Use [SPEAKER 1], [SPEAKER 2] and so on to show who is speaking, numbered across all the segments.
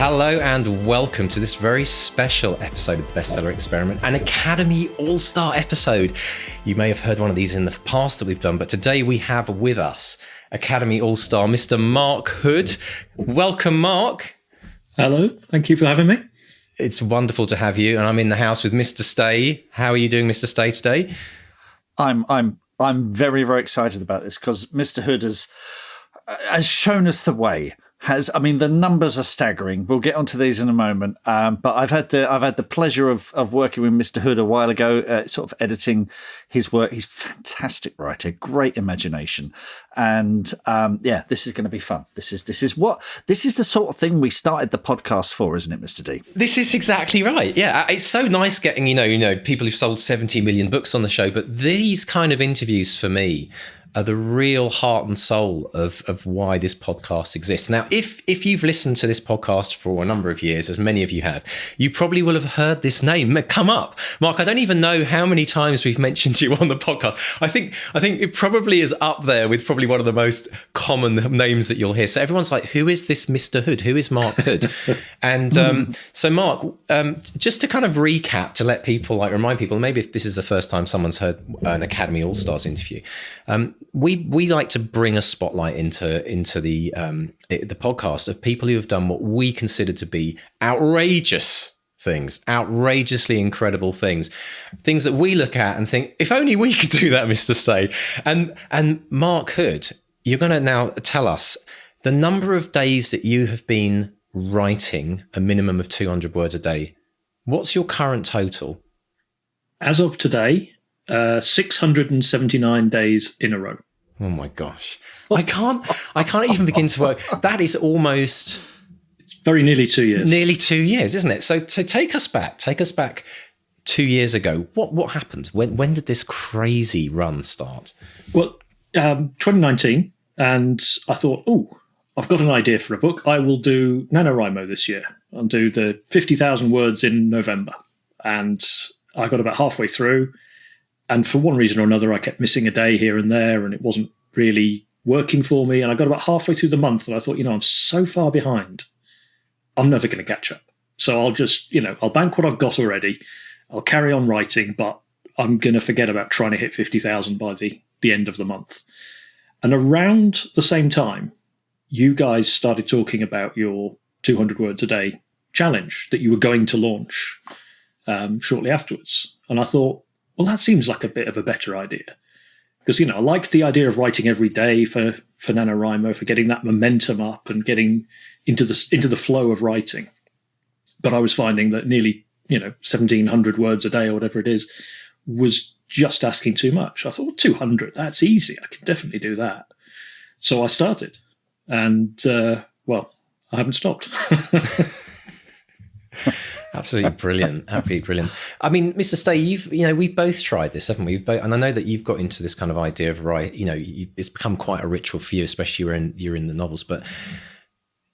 [SPEAKER 1] Hello and welcome to this very special episode of Bestseller Experiment, an Academy All-Star episode. You may have heard one of these in the past that we've done, but today we have with us Academy All-Star Mr. Mark Hood. Welcome, Mark.
[SPEAKER 2] Hello, thank you for having me.
[SPEAKER 1] It's wonderful to have you, and I'm in the house with Mr. Stay. How are you doing, Mr. Stay, today?
[SPEAKER 3] I'm very, very excited about this because Mr. Hood has shown us the way. The numbers are staggering. We'll get onto these in a moment. But I've had the pleasure of working with Mr. Hood a while ago, sort of editing his work. He's a fantastic writer, great imagination, and this is going to be fun. This is the sort of thing we started the podcast for, isn't it, Mr. D?
[SPEAKER 1] This is exactly right. Yeah, it's so nice getting people who've sold 70 million books on the show, but these kind of interviews for me are the real heart and soul of why this podcast exists. Now, if you've listened to this podcast for a number of years, as many of you have, you probably will have heard this name come up. Mark, I don't even know how many times we've mentioned you on the podcast. I think it probably is up there with probably one of the most common names that you'll hear. So everyone's like, who is this Mr. Hood? Who is Mark Hood? And so Mark, just to kind of recap, to let people remind people, maybe if this is the first time someone's heard an Academy All-Stars interview, we like to bring a spotlight into the podcast of people who have done what we consider to be outrageous things, outrageously incredible things that we look at and think, if only we could do that, Mr. Stay. And Mark Hood, you're going to now tell us the number of days that you have been writing a minimum of 200 words a day. What's your current total?
[SPEAKER 2] As of today, 679 days in a row.
[SPEAKER 1] Oh my gosh. I can't even begin to work. That is almost...
[SPEAKER 2] It's very nearly 2 years.
[SPEAKER 1] Nearly 2 years, isn't it? So take us back 2 years ago. What happened? When did this crazy run start?
[SPEAKER 2] Well, 2019, and I thought, I've got an idea for a book. I will do NaNoWriMo this year. I'll do the 50,000 words in November. And I got about halfway through, and for one reason or another, I kept missing a day here and there, and it wasn't really working for me. And I got about halfway through the month, and I thought, I'm so far behind, I'm never going to catch up. So I'll just, I'll bank what I've got already. I'll carry on writing, but I'm going to forget about trying to hit 50,000 by the end of the month. And around the same time, you guys started talking about your 200 words a day challenge that you were going to launch shortly afterwards. And I thought, well, that seems like a bit of a better idea. Because, I liked the idea of writing every day for NaNoWriMo, for getting that momentum up and getting into the flow of writing. But I was finding that nearly, 1,700 words a day or whatever it is was just asking too much. I thought, well, 200, that's easy. I can definitely do that. So I started. And, I haven't stopped.
[SPEAKER 1] Absolutely brilliant. Absolutely brilliant. I mean, Mr. Stay, we've both tried this, haven't we? And I know that you've got into this kind of idea of it's become quite a ritual for you, especially you're in the novels, but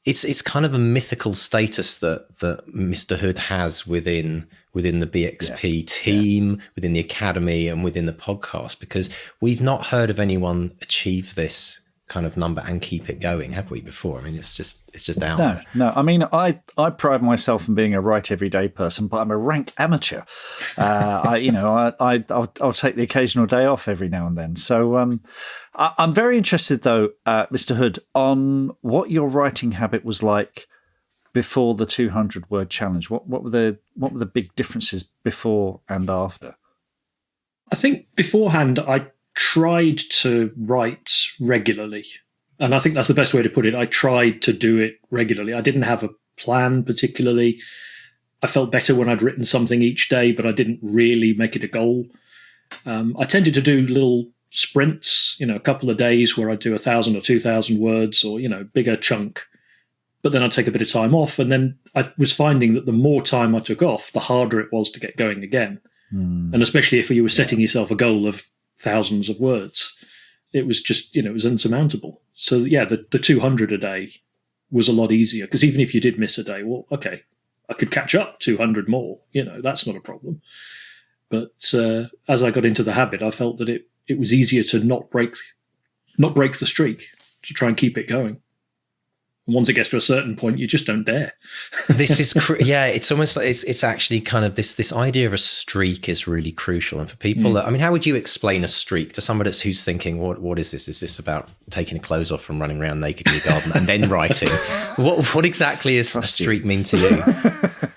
[SPEAKER 1] it's kind of a mythical status that Mr. Hood has within the BXP team, within the Academy, and within the podcast, because we've not heard of anyone achieve this kind of number and keep it going, have we, before? I mean, it's just out there.
[SPEAKER 3] No. I mean, I pride myself in being a write every day person, but I'm a rank amateur. I'll take the occasional day off every now and then. So I'm very interested, though, Mr. Hood, on what your writing habit was like before the 200 word challenge. What were the big differences before and after?
[SPEAKER 2] I think beforehand, I tried to write regularly. And I think that's the best way to put it. I tried to do it regularly. I didn't have a plan particularly. I felt better when I'd written something each day, but I didn't really make it a goal. I tended to do little sprints, a couple of days where I'd do 1,000 or 2,000 words or, bigger chunk. But then I'd take a bit of time off. And then I was finding that the more time I took off, the harder it was to get going again. And especially if you were setting yourself a goal of thousands of words, it was just, it was unsurmountable. So the 200 a day was a lot easier, because even if you did miss a day, well, okay, I could catch up 200 more, that's not a problem. But as I got into the habit, I felt that it was easier to not break the streak, to try and keep it going. And once it gets to a certain point, you just don't dare.
[SPEAKER 1] This is it's almost like it's actually kind of this idea of a streak is really crucial. And for people I mean, how would you explain a streak to somebody who's thinking, what is this? Is this about taking your clothes off and running around naked in your garden and then writing? What exactly is a streak mean to you?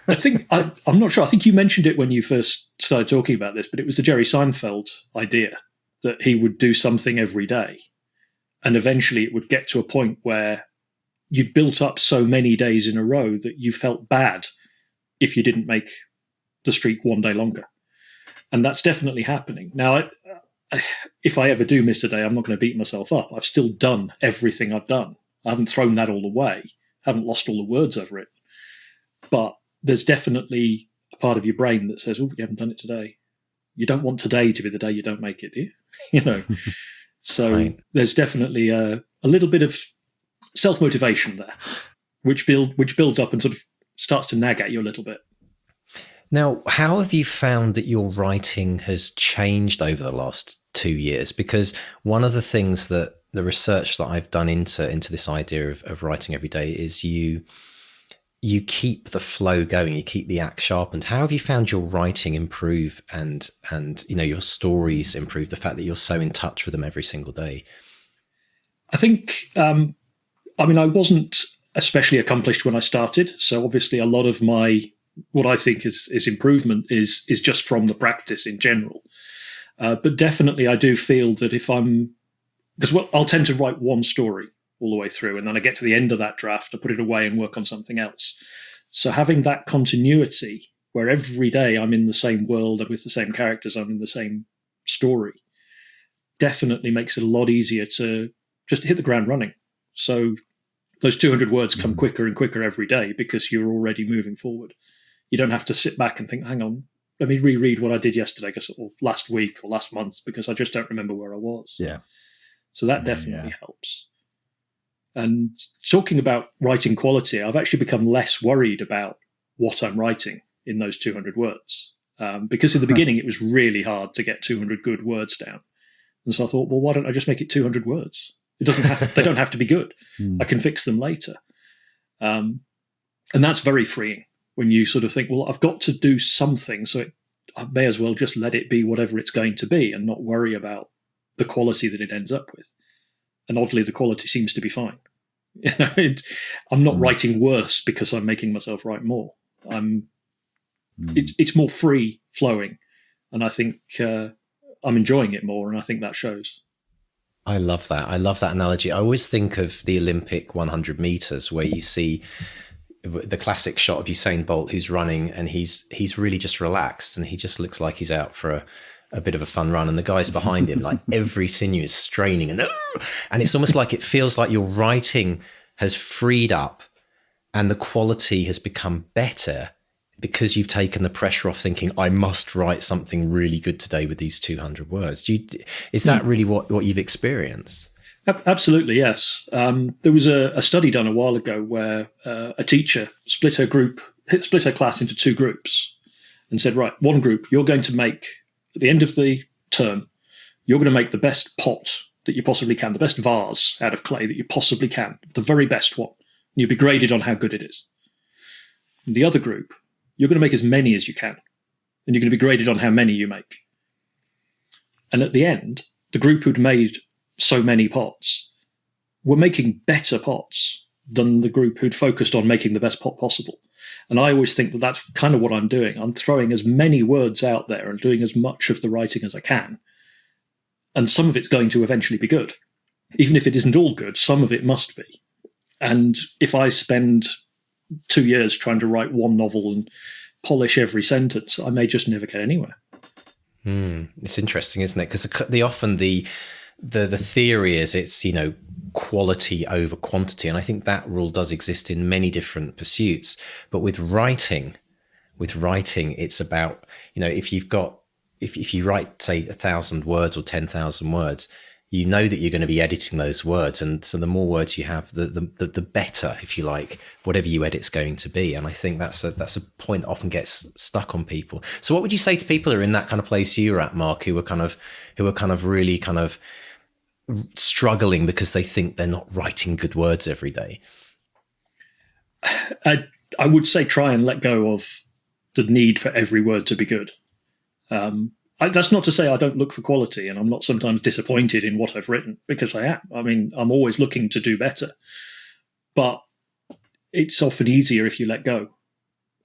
[SPEAKER 2] I think I'm not sure. I think you mentioned it when you first started talking about this, but it was the Jerry Seinfeld idea that he would do something every day, and eventually it would get to a point where you'd built up so many days in a row that you felt bad if you didn't make the streak one day longer. And that's definitely happening. Now, if I ever do miss a day, I'm not going to beat myself up. I've still done everything I've done. I haven't thrown that all away. I haven't lost all the words over it. But there's definitely a part of your brain that says, oh, you haven't done it today. You don't want today to be the day you don't make it, do you? So right. There's definitely a little bit of self-motivation there, which builds up and sort of starts to nag at you a little bit.
[SPEAKER 1] Now, how have you found that your writing has changed over the last 2 years? Because one of the things that the research that I've done into this idea of writing every day is you keep the flow going, you keep the axe sharpened. How have you found your writing improve and your stories improve, the fact that you're so in touch with them every single day?
[SPEAKER 2] I think I wasn't especially accomplished when I started. So obviously a lot of what I think is improvement is just from the practice in general. But definitely I do feel that because I'll tend to write one story all the way through, and then I get to the end of that draft, I put it away and work on something else. So having that continuity where every day I'm in the same world and with the same characters, I'm in the same story, definitely makes it a lot easier to just hit the ground running. So those 200 words come quicker and quicker every day because you're already moving forward. You don't have to sit back and think, hang on, let me reread what I did yesterday or last week or last month because I just don't remember where I was.
[SPEAKER 3] Yeah.
[SPEAKER 2] So that definitely helps. And talking about writing quality, I've actually become less worried about what I'm writing in those 200 words. Because in the beginning, it was really hard to get 200 good words down. And so I thought, well, why don't I just make it 200 words? They don't have to be good. I can fix them later. And that's very freeing when you sort of think, well, I've got to do something, so I may as well just let it be whatever it's going to be and not worry about the quality that it ends up with. And oddly, the quality seems to be fine. I'm not writing worse because I'm making myself write more. It's more free flowing, and I think I'm enjoying it more, and I think that shows.
[SPEAKER 1] I love that. I love that analogy. I always think of the Olympic 100 meters where you see the classic shot of Usain Bolt who's running and he's really just relaxed and he just looks like he's out for a bit of a fun run, and the guys behind him, like every sinew is straining, and it's almost like it feels like your writing has freed up and the quality has become better because you've taken the pressure off thinking, I must write something really good today with these 200 words. Is that really what you've experienced?
[SPEAKER 2] Absolutely, yes. There was a study done a while ago where a teacher split her class into two groups and said, right, one group, you're going to make, at the end of the term, you're going to make the best pot that you possibly can, the best vase out of clay that you possibly can, the very best one. And you'll be graded on how good it is. And the other group, you're going to make as many as you can, and you're going to be graded on how many you make. And at the end, the group who'd made so many pots were making better pots than the group who'd focused on making the best pot possible. And I always think that that's kind of what I'm doing. I'm throwing as many words out there and doing as much of the writing as I can. And some of it's going to eventually be good. Even if it isn't all good, some of it must be. And if I spend 2 years trying to write one novel and polish every sentence, I may just never get anywhere.
[SPEAKER 1] It's interesting, isn't it? Because often the theory is it's, quality over quantity. And I think that rule does exist in many different pursuits. But with writing, it's about, if you write, say, 1,000 words or 10,000 words, you know that you're going to be editing those words. And so the more words you have, the better, if you like, whatever you edit's going to be. And I think that's a point that often gets stuck on people. So what would you say to people who are in that kind of place you're at, Mark, who are kind of really kind of struggling because they think they're not writing good words every day?
[SPEAKER 2] I would say try and let go of the need for every word to be good. That's not to say I don't look for quality, and I'm not sometimes disappointed in what I've written, because I am. I mean, I'm always looking to do better. But it's often easier if you let go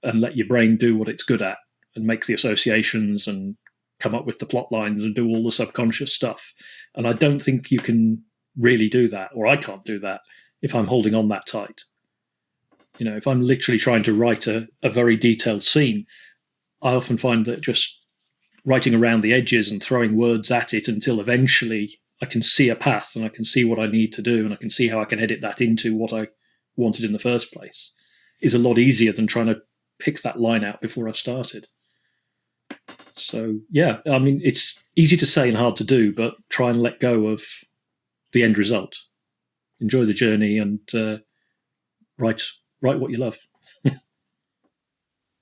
[SPEAKER 2] and let your brain do what it's good at and make the associations and come up with the plot lines and do all the subconscious stuff. And I don't think you can really do that, or I can't do that, if I'm holding on that tight. You know, if I'm literally trying to write a very detailed scene, I often find that just writing around the edges and throwing words at it until eventually I can see a path and I can see what I need to do and I can see how I can edit that into what I wanted in the first place is a lot easier than trying to pick that line out before I've started. So, yeah, I mean, it's easy to say and hard to do, but try and let go of the end result. Enjoy the journey and write what you love.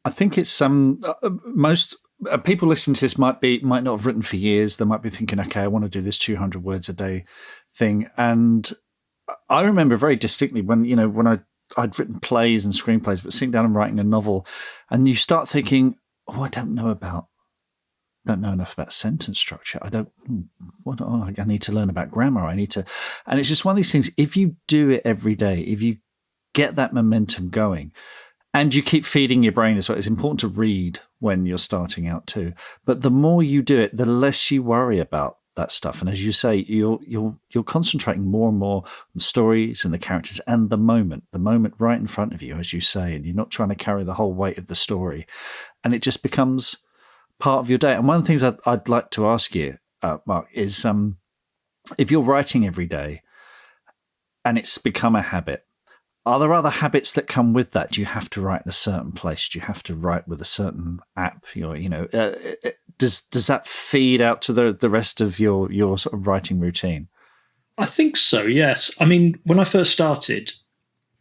[SPEAKER 3] I think it's most people listening to this might not have written for years. They might be thinking, okay, I want to do this 200 words a day thing. And I remember very distinctly when I'd written plays and screenplays, but sitting down and writing a novel, and you start thinking, oh, I don't know enough about sentence structure. I need to learn about grammar. And it's just one of these things. If you do it every day, if you get that momentum going, and you keep feeding your brain as well. It's important to read when you're starting out too. But the more you do it, the less you worry about that stuff. And as you say, you're concentrating more and more on the stories and the characters and the moment right in front of you, as you say, and you're not trying to carry the whole weight of the story. And it just becomes part of your day. And one of the things I'd like to ask you, Mark, is if you're writing every day and it's become a habit, are there other habits that come with that? Do you have to write in a certain place? Do you have to write with a certain app? Does that feed out to the rest of your sort of writing routine?
[SPEAKER 2] I think so, yes. I mean, when I first started,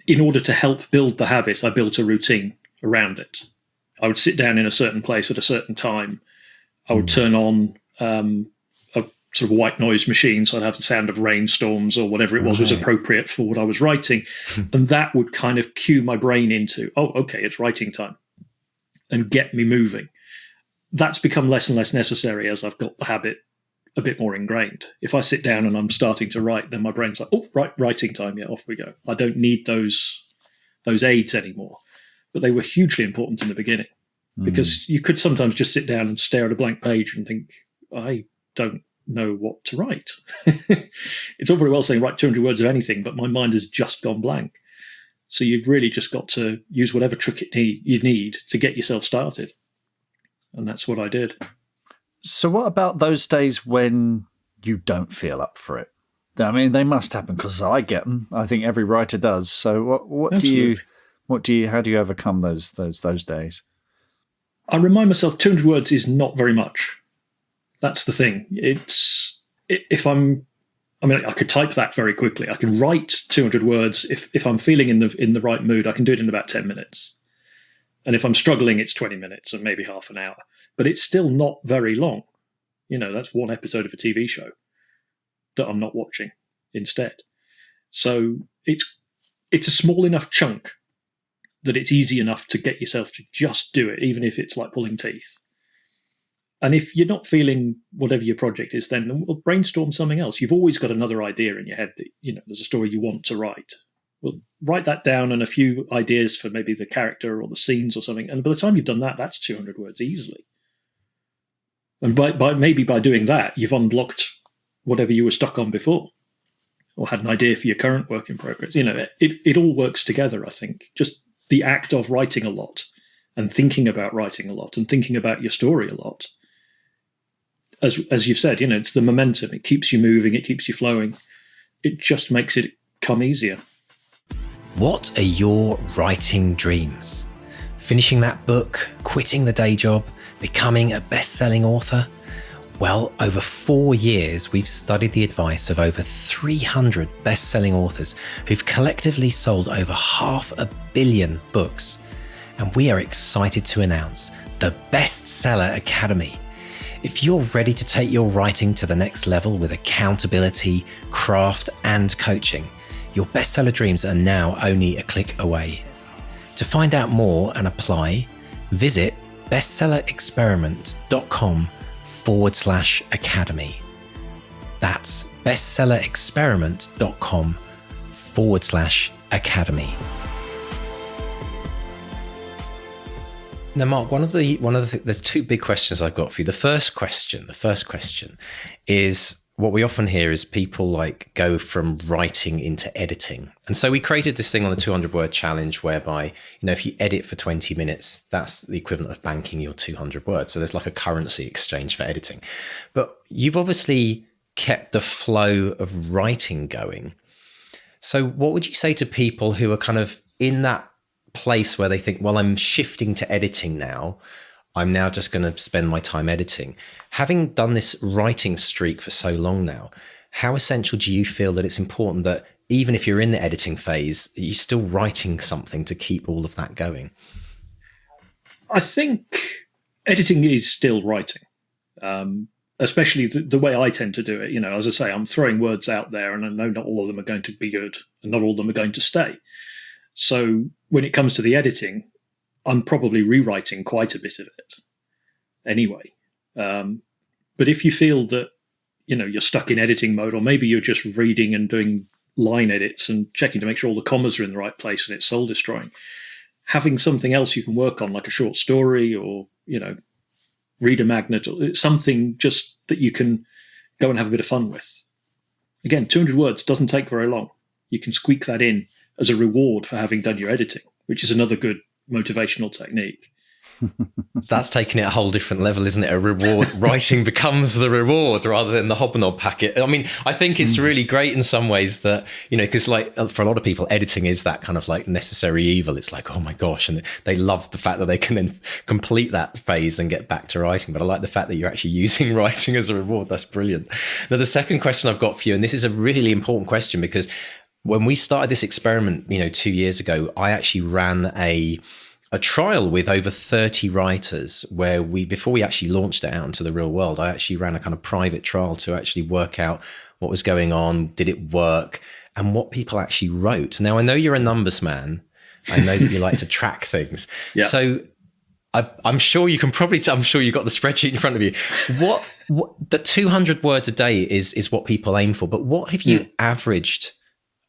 [SPEAKER 2] in order to help build the habit, I built a routine around it. I would sit down in a certain place at a certain time. I would turn on a sort of white noise machine, so I'd have the sound of rainstorms or whatever it was appropriate for what I was writing. And that would kind of cue my brain into, oh, okay, it's writing time, and get me moving. That's become less and less necessary as I've got the habit a bit more ingrained. If I sit down and I'm starting to write, then my brain's like, oh, right, writing time, yeah, off we go. I don't need those aids anymore. But they were hugely important in the beginning, because you could sometimes just sit down and stare at a blank page and think, I don't know what to write. It's all very well saying write 200 words of anything, but my mind has just gone blank. So you've really just got to use whatever trick you need to get yourself started. And that's what I did.
[SPEAKER 3] So what about those days when you don't feel up for it? I mean, they must happen, because I get them. I think every writer does. So how do you overcome those days?
[SPEAKER 2] I remind myself 200 words is not very much. That's the thing. I could type that very quickly. I can write 200 words. If I'm feeling in the right mood, I can do it in about 10 minutes. And if I'm struggling, it's 20 minutes and maybe half an hour. But it's still not very long. That's one episode of a TV show that I'm not watching instead. So it's a small enough chunk that it's easy enough to get yourself to just do it, even if it's like pulling teeth. And if you're not feeling whatever your project is, then brainstorm something else. You've always got another idea in your head that, there's a story you want to write. Well, write that down and a few ideas for maybe the character or the scenes or something. And by the time you've done that, that's 200 words easily. And by doing that, you've unblocked whatever you were stuck on before, or had an idea for your current work in progress. It all works together, I think. Just the act of writing a lot and thinking about writing a lot and thinking about your story a lot. As you've said, it's the momentum. It keeps you moving. It keeps you flowing. It just makes it come easier.
[SPEAKER 1] What are your writing dreams? Finishing that book, quitting the day job, becoming a best-selling author? Well, over 4 years, we've studied the advice of over 300 best-selling authors who've collectively sold over 500 million books. And we are excited to announce the Bestseller Academy. If you're ready to take your writing to the next level with accountability, craft, and coaching, your bestseller dreams are now only a click away. To find out more and apply, visit bestsellerexperiment.com/academy. That's bestsellerexperiment.com/academy. Now, Mark, there's two big questions I've got for you. The first question is, what we often hear is people like go from writing into editing. And so we created this thing on the 200 word challenge whereby, if you edit for 20 minutes, that's the equivalent of banking your 200 words. So there's like a currency exchange for editing. But you've obviously kept the flow of writing going. So what would you say to people who are kind of in that place where they think, well, I'm shifting to editing now. I'm now just going to spend my time editing. Having done this writing streak for so long now, how essential do you feel that it's important that even if you're in the editing phase, you're still writing something to keep all of that going?
[SPEAKER 2] I think editing is still writing, especially the way I tend to do it. As I say, I'm throwing words out there and I know not all of them are going to be good and not all of them are going to stay. So when it comes to the editing, I'm probably rewriting quite a bit of it anyway. But if you feel that, you're stuck in editing mode, or maybe you're just reading and doing line edits and checking to make sure all the commas are in the right place and it's soul destroying, having something else you can work on, like a short story or, reader magnet, or something just that you can go and have a bit of fun with. Again, 200 words doesn't take very long. You can squeak that in as a reward for having done your editing, which is another good motivational technique.
[SPEAKER 1] That's taking it a whole different level, isn't it? A reward. Writing becomes the reward rather than the hobnob packet. I mean, I think it's really great in some ways that, because like for a lot of people, editing is that kind of like necessary evil. It's like, oh my gosh. And they love the fact that they can then complete that phase and get back to writing. But I like the fact that you're actually using writing as a reward. That's brilliant. Now, the second question I've got for you, and this is a really important question because when we started this experiment, 2 years ago, I actually ran a trial with over 30 writers where before we actually launched it out into the real world, I actually ran a kind of private trial to actually work out what was going on, did it work, and what people actually wrote. Now, I know you're a numbers man. I know that you like to track things. Yeah. So I'm sure you can probably I'm sure you've got the spreadsheet in front of you. What the 200 words a day is what people aim for, but what have you averaged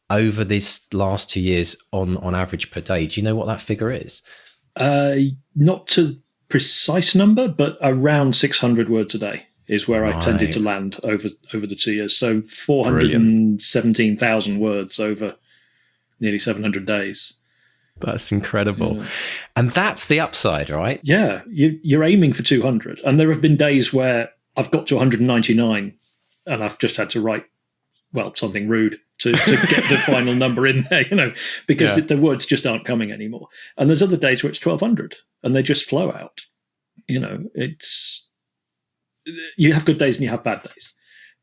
[SPEAKER 1] over this last 2 years on average per day? Do you know what that figure is?
[SPEAKER 2] Not to precise number, but around 600 words a day is where I tended to land over the 2 years. So 417,000 words over nearly 700 days.
[SPEAKER 1] That's incredible. And that's the upside, right?
[SPEAKER 2] Yeah, you're aiming for 200. And there have been days where I've got to 199 and I've just had to write, something rude to get the final number in there, because the words just aren't coming anymore. And there's other days where it's 1,200 and they just flow out. You have good days and you have bad days.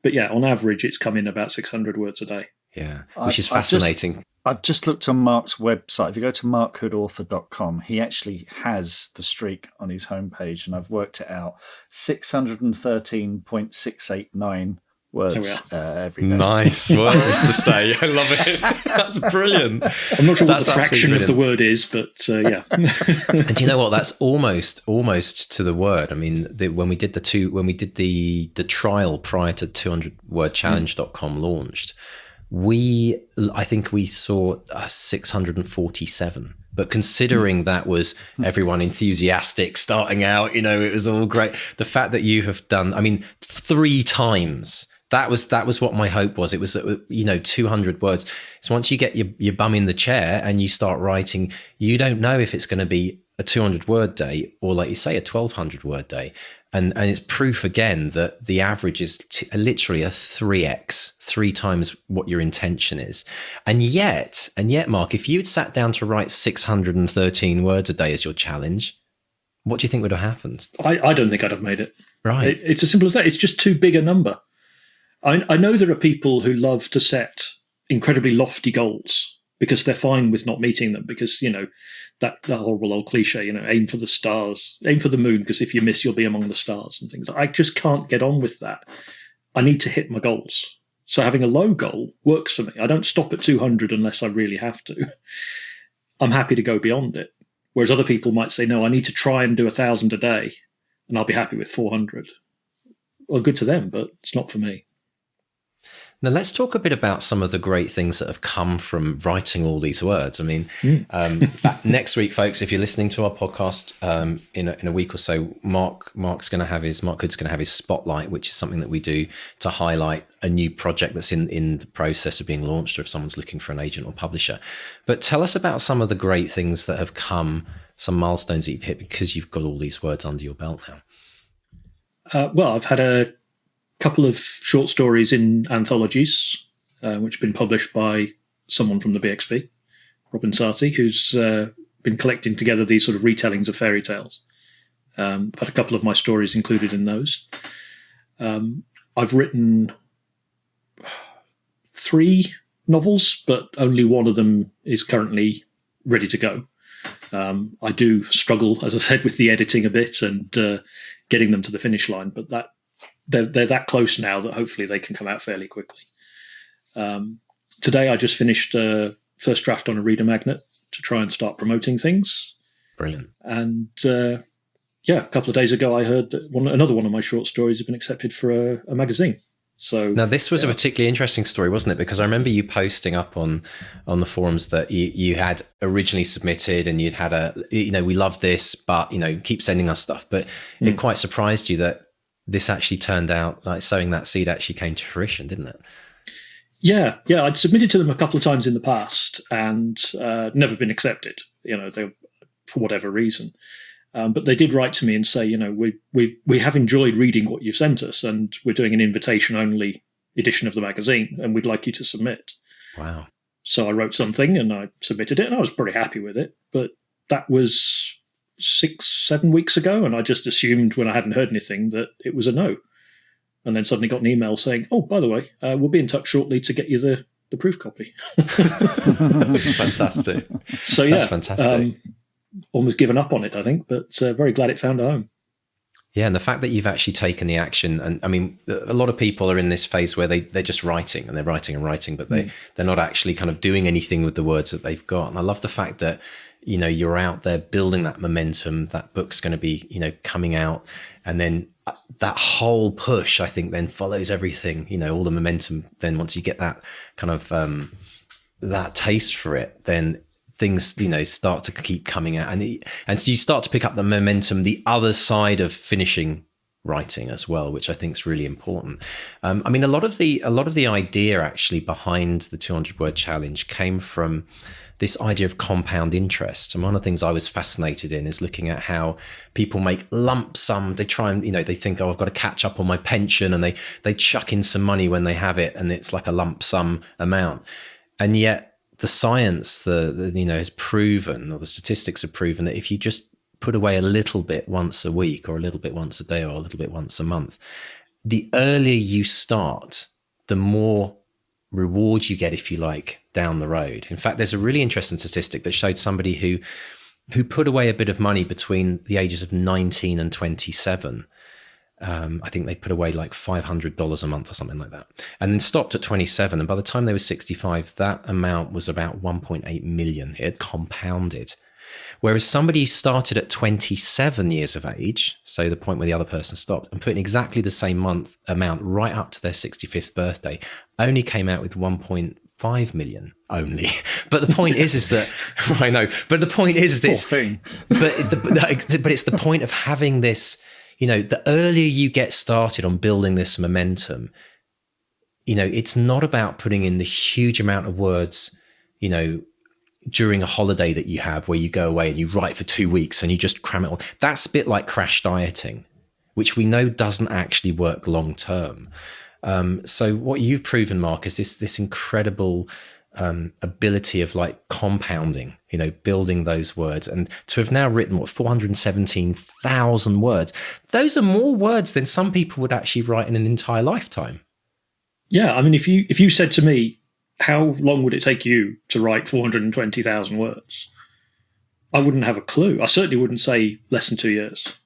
[SPEAKER 2] But yeah, on average, it's come in about 600 words a day.
[SPEAKER 1] Yeah, which is fascinating.
[SPEAKER 3] I've just looked on Mark's website. If you go to markhoodauthor.com, he actually has the streak on his homepage, and I've worked it out, 613.689 words every day.
[SPEAKER 1] Nice words to stay. I love it. That's brilliant.
[SPEAKER 2] I'm not sure what the fraction of the word is, but yeah.
[SPEAKER 1] And you know what? That's almost to the word. I mean, when we did the trial prior to 200wordchallenge.com launched, I think we saw 647. But considering that was everyone enthusiastic starting out, it was all great. The fact that you have done, 3 times. That was what my hope was. It was, 200 words. So once you get your bum in the chair and you start writing, you don't know if it's going to be a 200 word day or, like you say, a 1,200 word day. And it's proof again that the average is literally a 3x, 3 times what your intention is. And yet, Mark, if you had sat down to write 613 words a day as your challenge, what do you think would have happened?
[SPEAKER 2] I don't think I'd have made it.
[SPEAKER 1] Right.
[SPEAKER 2] It's as simple as that. It's just too big a number. I know there are people who love to set incredibly lofty goals because they're fine with not meeting them because, that horrible old cliche, aim for the stars, aim for the moon, because if you miss, you'll be among the stars and things. I just can't get on with that. I need to hit my goals. So having a low goal works for me. I don't stop at 200 unless I really have to. I'm happy to go beyond it. Whereas other people might say, no, I need to try and do 1,000 a day and I'll be happy with 400. Well, good to them, but it's not for me.
[SPEAKER 1] Now, let's talk a bit about some of the great things that have come from writing all these words. I mean, in fact, next week, folks, if you're listening to our podcast in a week or so, Mark Hood's going to have his spotlight, which is something that we do to highlight a new project that's in the process of being launched, or if someone's looking for an agent or publisher. But tell us about some of the great things that have come, some milestones that you've hit because you've got all these words under your belt now.
[SPEAKER 2] Well, I've had a couple of short stories in anthologies, which have been published by someone from the BXB, Robin Sarti, who's been collecting together these sort of retellings of fairy tales. I've had a couple of my stories included in those. I've written 3 novels, but only one of them is currently ready to go. I do struggle, as I said, with the editing a bit and getting them to the finish line, but they're that close now that hopefully they can come out fairly quickly. Today I just finished a first draft on a reader magnet to try and start promoting things.
[SPEAKER 1] Brilliant.
[SPEAKER 2] And a couple of days ago I heard that another one of my short stories had been accepted for a magazine. So
[SPEAKER 1] now this was a particularly interesting story, wasn't it? Because I remember you posting up on the forums that you had originally submitted and you'd had we love this, but keep sending us stuff. But it quite surprised you that this actually turned out, like sowing that seed actually came to fruition, didn't it?
[SPEAKER 2] Yeah. I'd submitted to them a couple of times in the past and never been accepted, they, for whatever reason. But they did write to me and say, we have enjoyed reading what you've sent us and we're doing an invitation-only edition of the magazine and we'd like you to submit.
[SPEAKER 1] Wow. So
[SPEAKER 2] I wrote something and I submitted it and I was pretty happy with it. But that was 6-7 weeks ago, and I just assumed when I hadn't heard anything that it was a no. And then suddenly got an email saying, oh, by the way, we'll be in touch shortly to get you the proof copy.
[SPEAKER 1] Fantastic.
[SPEAKER 2] So yeah,
[SPEAKER 1] that's fantastic.
[SPEAKER 2] Almost given up on it, I think, but very glad it found a home.
[SPEAKER 1] Yeah, and the fact that you've actually taken the action, and I mean, a lot of people are in this phase where they're just writing, and they're writing and writing, but they're not actually kind of doing anything with the words that they've got. And I love the fact that you're out there building that momentum. That book's going to be coming out, and then that whole push, I think, then follows everything. All the momentum. Then once you get that kind of that taste for it, then things start to keep coming out, and so you start to pick up the momentum the other side of finishing writing as well, which I think is really important. I mean, a lot of the idea actually behind the 200-word challenge came from this idea of compound interest. And one of the things I was fascinated in is looking at how people make lump sum. They try and, they think, oh, I've got to catch up on my pension, and they chuck in some money when they have it, and it's like a lump sum amount. And yet the science, has proven, or the statistics have proven, that if you just put away a little bit once a week, or a little bit once a day, or a little bit once a month, the earlier you start, the more reward you get, if you like, down the road. In fact, there's a really interesting statistic that showed somebody who put away a bit of money between the ages of 19 and 27. I think they put away like $500 a month or something like that, and then stopped at 27. And by the time they were 65, that amount was about 1.8 million. It had compounded. Whereas somebody who started at 27 years of age, so the point where the other person stopped, and put in exactly the same amount right up to their 65th birthday, only came out with 1.5 million only. But the point is that I know. But the point is it's
[SPEAKER 3] thing.
[SPEAKER 1] But it's the point of having this. The earlier you get started on building this momentum, it's not about putting in the huge amount of words, during a holiday that you have where you go away and you write for 2 weeks and you just cram it all. That's a bit like crash dieting, which we know doesn't actually work long term. So what you've proven, Mark, is this incredible ability of like compounding, building those words, and to have now written 417,000 words. Those are more words than some people would actually write in an entire lifetime.
[SPEAKER 2] Yeah, I mean, if you said to me, how long would it take you to write 420,000 words? I wouldn't have a clue. I certainly wouldn't say less than 2 years.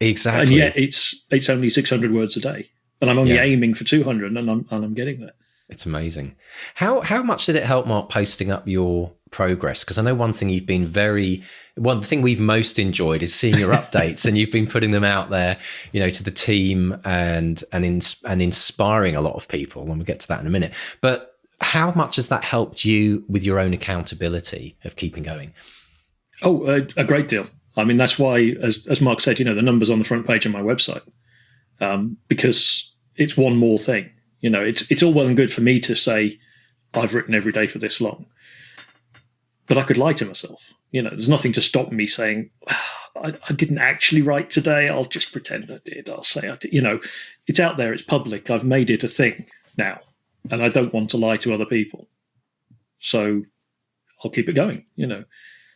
[SPEAKER 1] Exactly.
[SPEAKER 2] And yet it's only 600 words a day, and I'm only aiming for 200, and I'm getting there.
[SPEAKER 1] It's amazing. How much did it help, Mark, posting up your progress? Because I know one thing we've most enjoyed is seeing your updates, and you've been putting them out there, to the team and inspiring a lot of people. And we'll get to that in a minute. But how much has that helped you with your own accountability of keeping going?
[SPEAKER 2] Oh, a great deal. I mean, that's why, as Mark said, the number's on the front page of my website, because it's one more thing. It's all well and good for me to say I've written every day for this long, but I could lie to myself. There's nothing to stop me saying I didn't actually write today. I'll just pretend I did. I'll say I did. It's out there. It's public. I've made it a thing now, and I don't want to lie to other people. So I'll keep it going.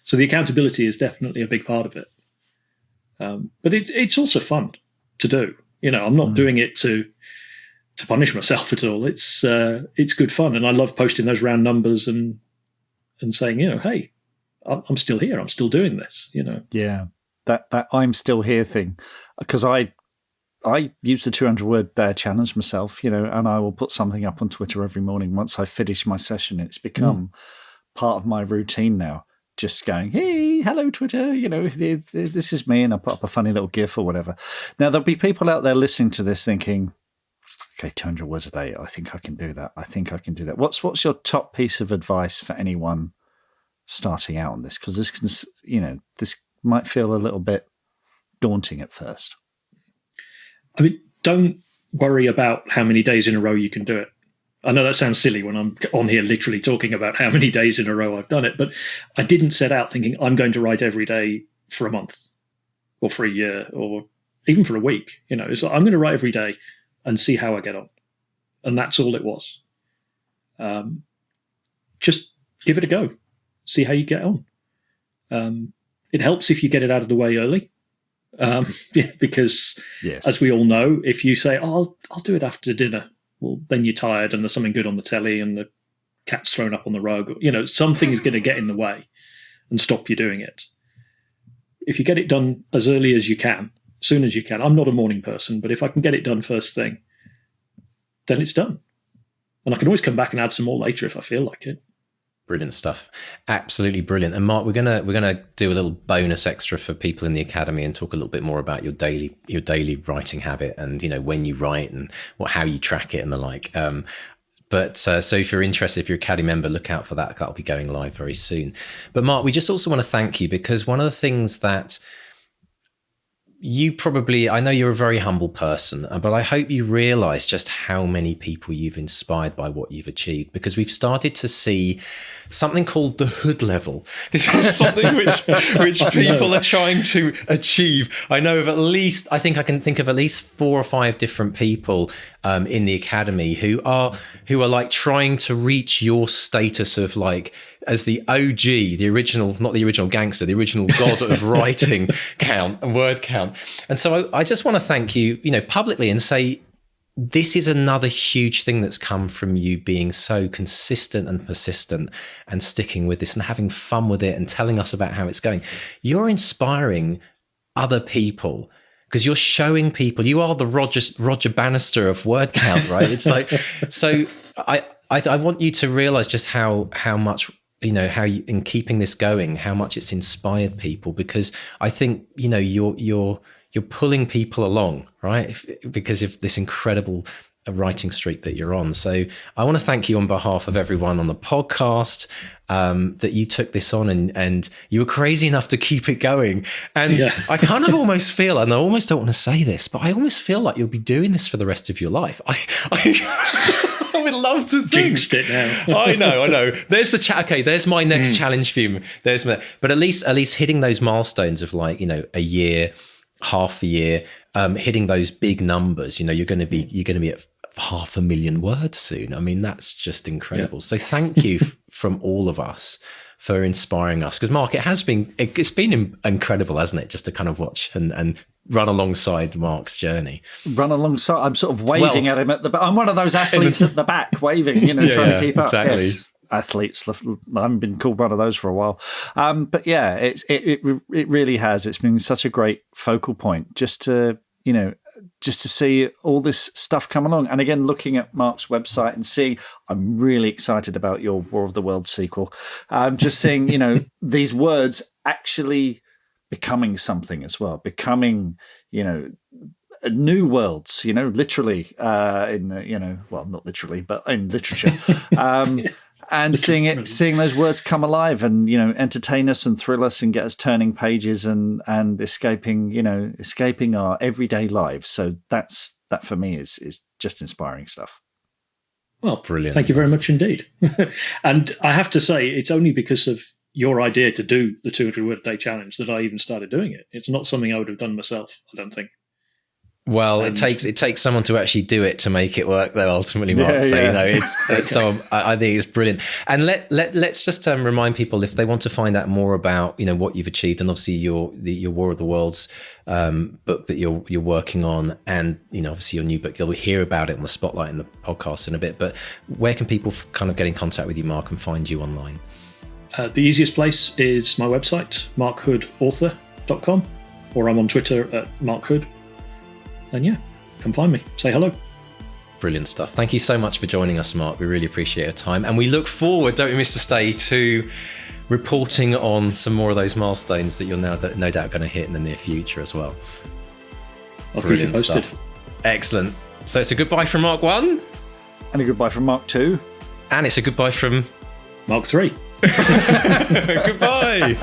[SPEAKER 2] So the accountability is definitely a big part of it. But it's also fun to do. I'm not doing it to punish myself at all. It's good fun, and I love posting those round numbers and saying, hey, I'm still here. I'm still doing this.
[SPEAKER 3] Yeah, that I'm still here thing, because I use the 200-word challenge myself, and I will put something up on Twitter every morning once I finish my session. It's become part of my routine now. Just going, hey, hello, Twitter, this is me, and I put up a funny little GIF or whatever. Now, there'll be people out there listening to this thinking, okay, 200 words a day, I think I can do that. What's your top piece of advice for anyone starting out on this? Because this can, this might feel a little bit daunting at first.
[SPEAKER 2] I mean, don't worry about how many days in a row you can do it. I know that sounds silly when I'm on here literally talking about how many days in a row I've done it, but I didn't set out thinking I'm going to write every day for a month or for a year or even for a week. So I'm going to write every day and see how I get on. And that's all it was. Just give it a go. See how you get on. It helps if you get it out of the way early. Because as we all know, if you say, I'll do it after dinner, well, then you're tired and there's something good on the telly and the cat's thrown up on the rug. Something is going to get in the way and stop you doing it. If you get it done as early as you can, as soon as you can. I'm not a morning person, but if I can get it done first thing, then it's done. And I can always come back and add some more later if I feel like it.
[SPEAKER 1] Brilliant stuff. Absolutely brilliant. And Mark, we're gonna do a little bonus extra for people in the academy and talk a little bit more about your daily writing habit and when you write and how you track it and the like. So if you're interested, if you're a academy member, look out for that. That'll be going live very soon. But Mark, we just also want to thank you, because one of the things that I know you're a very humble person, but I hope you realize just how many people you've inspired by what you've achieved, because we've started to see something called the hood level. This is something which people are trying to achieve. I know of I think I can think of at least 4 or 5 different people in the academy who are like trying to reach your status of like, as the OG, the original, not the original gangster, the original god of writing count and word count. And so I just want to thank you, publicly and say, this is another huge thing that's come from you being so consistent and persistent and sticking with this and having fun with it and telling us about how it's going. You're inspiring other people, because you're showing people you are the Roger Bannister of word count, right? It's like, so I want you to realize just how much, how you, in keeping this going, how much it's inspired people, because I think, you're pulling people along, right? Because of this incredible writing streak that you're on. So I want to thank you on behalf of everyone on the podcast, that you took this on and you were crazy enough to keep it going. And I kind of almost feel, and I almost don't want to say this, but I almost feel like you'll be doing this for the rest of your life. I would love to think.
[SPEAKER 2] Jinxed it now.
[SPEAKER 1] I know. There's the chat. Okay, there's my next challenge for you. But at least hitting those milestones of like, a year, half a year, hitting those big numbers. You're going to be at 500,000 words soon. I mean, that's just incredible. So thank you from all of us for inspiring us, because Mark, it's been incredible, hasn't it, just to kind of watch and run alongside Mark's journey.
[SPEAKER 3] I'm sort of waving at him at the back. I'm one of those athletes at the back waving, trying to keep up.
[SPEAKER 1] Exactly.
[SPEAKER 3] Yes. Athletes, I haven't been called one of those for a while, but it really has. It's been such a great focal point just to just to see all this stuff come along. And again, looking at Mark's website and seeing, I'm really excited about your War of the Worlds sequel. Just seeing, these words actually becoming something as well, becoming, new worlds, literally, well, not literally, but in literature. And seeing those words come alive and, entertain us and thrill us and get us turning pages and escaping our everyday lives. So that for me is just inspiring stuff.
[SPEAKER 2] Well,
[SPEAKER 1] brilliant.
[SPEAKER 2] Thank you very much indeed. And I have to say, it's only because of your idea to do the 200 word a day challenge that I even started doing it. It's not something I would have done myself, I don't think.
[SPEAKER 1] Well, it takes someone to actually do it to make it work, though. Ultimately, Mark. So I think it's brilliant. And let's just remind people, if they want to find out more about what you've achieved, and obviously your War of the Worlds book that you're working on, and obviously your new book, they'll hear about it on the Spotlight and the podcast in a bit. But where can people kind of get in contact with you, Mark, and find you online?
[SPEAKER 2] The easiest place is my website, markhoodauthor.com, or I'm on Twitter at markhood. And come find me. Say hello.
[SPEAKER 1] Brilliant stuff. Thank you so much for joining us, Mark. We really appreciate your time. And we look forward, don't we, Mr. Stay, to reporting on some more of those milestones that you're now no doubt going to hit in the near future as well.
[SPEAKER 2] I'll keep you posted. Excellent.
[SPEAKER 1] So it's a goodbye from Mark 1.
[SPEAKER 3] And a goodbye from Mark 2.
[SPEAKER 1] And it's a goodbye from
[SPEAKER 2] Mark 3.
[SPEAKER 1] Goodbye.